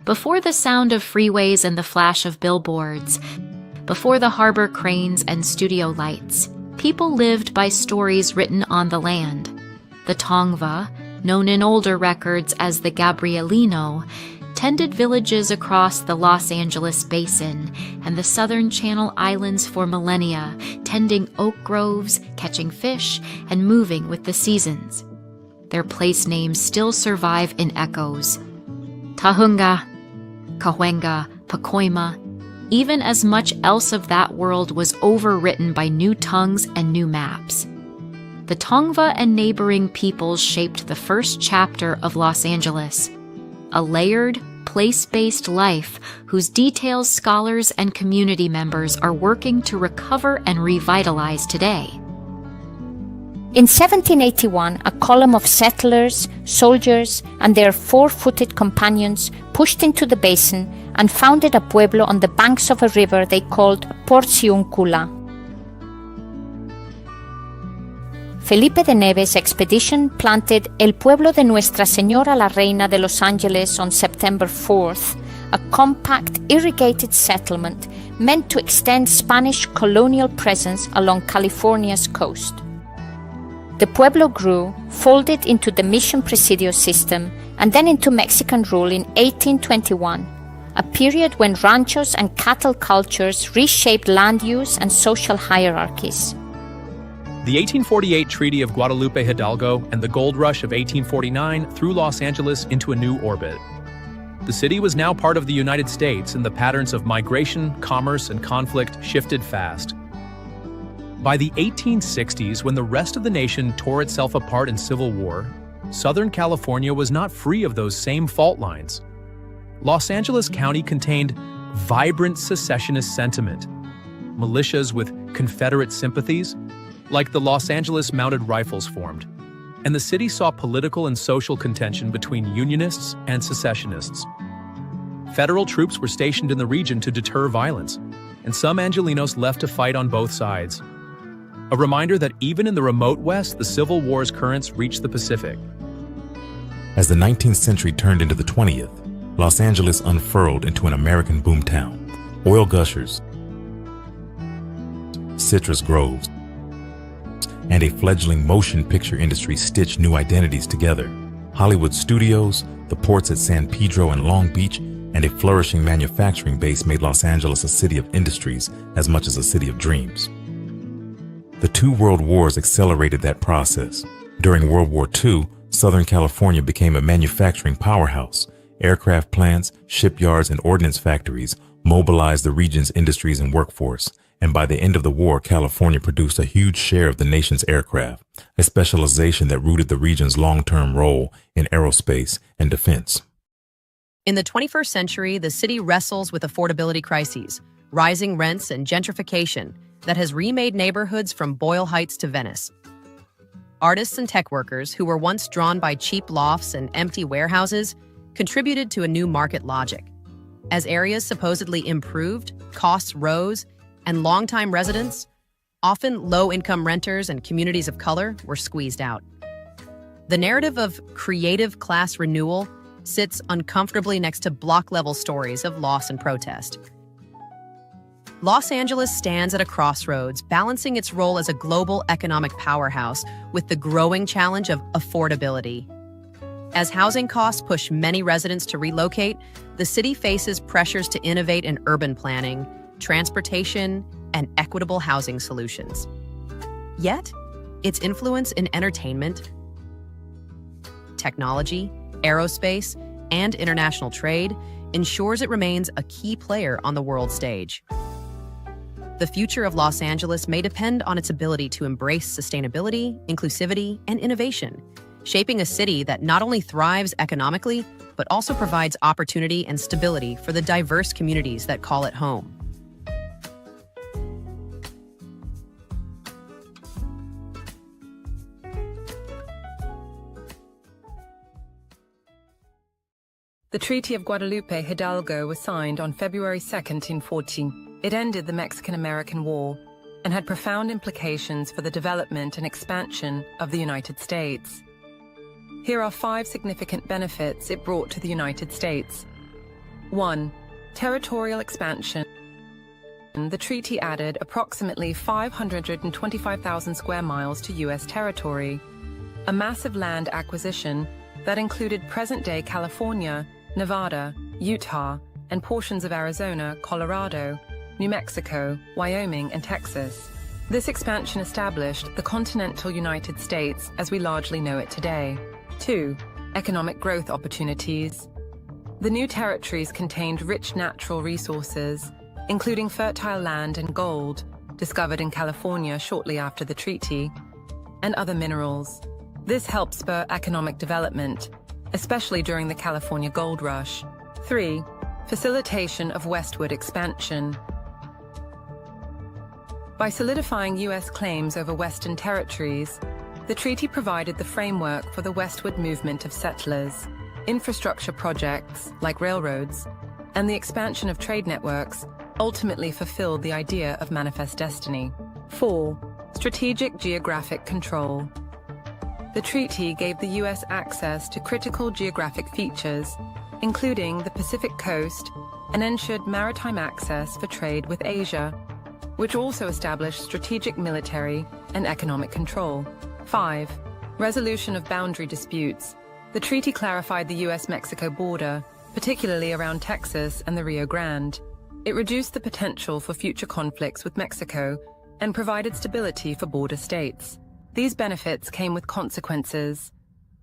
Before the sound of freeways and the flash of billboards, before the harbor cranes and studio lights, people lived by stories written on the land. The Tongva, known in older records as the Gabrielino, tended villages across the Los Angeles Basin and the southern Channel Islands for millennia, tending oak groves, catching fish, and moving with the seasons. Their place names still survive in echoes. Tujunga, Cahuenga, Pacoima, even as much else of that world was overwritten by new tongues and new maps. The Tongva and neighboring peoples shaped the first chapter of Los Angeles, a layered, place-based life whose details scholars and community members are working to recover and revitalize today. In 1781, a column of settlers, soldiers, and their four-footed companions pushed into the basin and founded a pueblo on the banks of a river they called Porciúncula. Felipe de Neve's expedition planted El Pueblo de Nuestra Señora, la Reina de Los Angeles on September 4th, a compact, irrigated settlement meant to extend Spanish colonial presence along California's coast. The pueblo grew, folded into the Mission Presidio system, and then into Mexican rule in 1821, a period when ranchos and cattle cultures reshaped land use and social hierarchies. The 1848 Treaty of Guadalupe Hidalgo and the gold rush of 1849 threw Los Angeles into a new orbit. The city was now part of the United States, and the patterns of migration, commerce, and conflict shifted fast. By the 1860s, when the rest of the nation tore itself apart in civil war, Southern California was not free of those same fault lines. Los Angeles County contained vibrant secessionist sentiment, militias with Confederate sympathies, like the Los Angeles Mounted Rifles formed, and the city saw political and social contention between Unionists and secessionists. Federal troops were stationed in the region to deter violence, and some Angelinos left to fight on both sides. A reminder that even in the remote West, the Civil War's currents reached the Pacific. As the 19th century turned into the 20th, Los Angeles unfurled into an American boomtown. Oil gushers, citrus groves, and a fledgling motion picture industry stitched new identities together. Hollywood studios, the ports at San Pedro and Long Beach, and a flourishing manufacturing base made Los Angeles a city of industries as much as a city of dreams. The two world wars accelerated that process. During World War II, Southern California became a manufacturing powerhouse. Aircraft plants, shipyards, and ordnance factories mobilized the region's industries and workforce. And by the end of the war, California produced a huge share of the nation's aircraft, a specialization that rooted the region's long-term role in aerospace and defense. In the 21st century, the city wrestles with affordability crises, rising rents, and gentrification that has remade neighborhoods from Boyle Heights to Venice. Artists and tech workers who were once drawn by cheap lofts and empty warehouses contributed to a new market logic. As areas supposedly improved, costs rose, and longtime residents, often low-income renters and communities of color, were squeezed out. The narrative of creative class renewal sits uncomfortably next to block-level stories of loss and protest. Los Angeles stands at a crossroads, balancing its role as a global economic powerhouse with the growing challenge of affordability. As housing costs push many residents to relocate, the city faces pressures to innovate in urban planning, transportation, and equitable housing solutions. Yet, its influence in entertainment, technology, aerospace, and international trade ensures it remains a key player on the world stage. The future of Los Angeles may depend on its ability to embrace sustainability, inclusivity, and innovation, shaping a city that not only thrives economically, but also provides opportunity and stability for the diverse communities that call it home. The Treaty of Guadalupe Hidalgo was signed on February 2, 1914. It ended the Mexican-American War and had profound implications for the development and expansion of the United States. Here are 5 significant benefits it brought to the United States. 1. Territorial expansion. The treaty added approximately 525,000 square miles to U.S. territory, a massive land acquisition that included present-day California, Nevada, Utah, and portions of Arizona, Colorado, New Mexico, Wyoming, and Texas. This expansion established the continental United States as we largely know it today. 2. Economic growth opportunities. The new territories contained rich natural resources, including fertile land and gold, discovered in California shortly after the treaty, and other minerals. This helped spur economic development, especially during the California Gold Rush. 3. Facilitation of westward expansion. By solidifying U.S. claims over Western territories, the treaty provided the framework for the westward movement of settlers. Infrastructure projects, like railroads, and the expansion of trade networks ultimately fulfilled the idea of manifest destiny. 4. Strategic geographic control. The treaty gave the U.S. access to critical geographic features, including the Pacific coast, and ensured maritime access for trade with Asia, which also established strategic military and economic control. 5. Resolution of boundary disputes. The treaty clarified the U.S.-Mexico border, particularly around Texas and the Rio Grande. It reduced the potential for future conflicts with Mexico and provided stability for border states. These benefits came with consequences,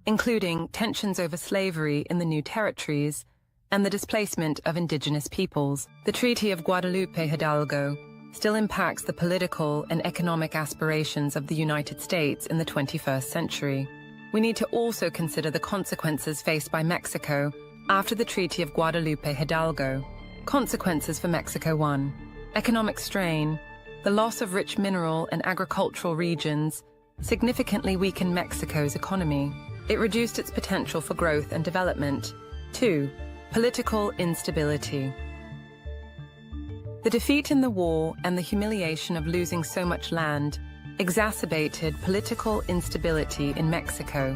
including tensions over slavery in the new territories and the displacement of indigenous peoples. The Treaty of Guadalupe Hidalgo still impacts the political and economic aspirations of the United States in the 21st century. We need to also consider the consequences faced by Mexico after the Treaty of Guadalupe Hidalgo. Consequences for Mexico. 1. Economic strain. The loss of rich mineral and agricultural regions significantly weakened Mexico's economy. It reduced its potential for growth and development. 2. Political instability. The defeat in the war and the humiliation of losing so much land exacerbated political instability in Mexico,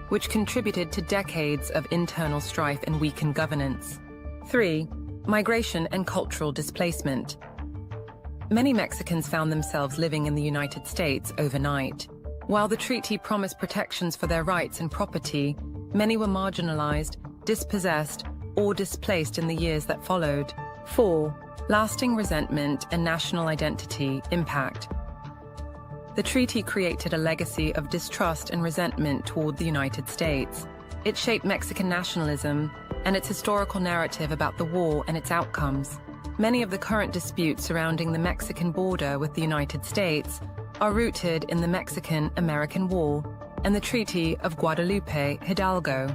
which contributed to decades of internal strife and weakened governance. 3. Migration and cultural displacement. Many Mexicans found themselves living in the United States overnight. While the treaty promised protections for their rights and property, many were marginalized, dispossessed, or displaced in the years that followed. 4. Lasting resentment and national identity impact. The treaty created a legacy of distrust and resentment toward the United States. It shaped Mexican nationalism and its historical narrative about the war and its outcomes. Many of the current disputes surrounding the Mexican border with the United States are rooted in the Mexican-American War and the Treaty of Guadalupe Hidalgo.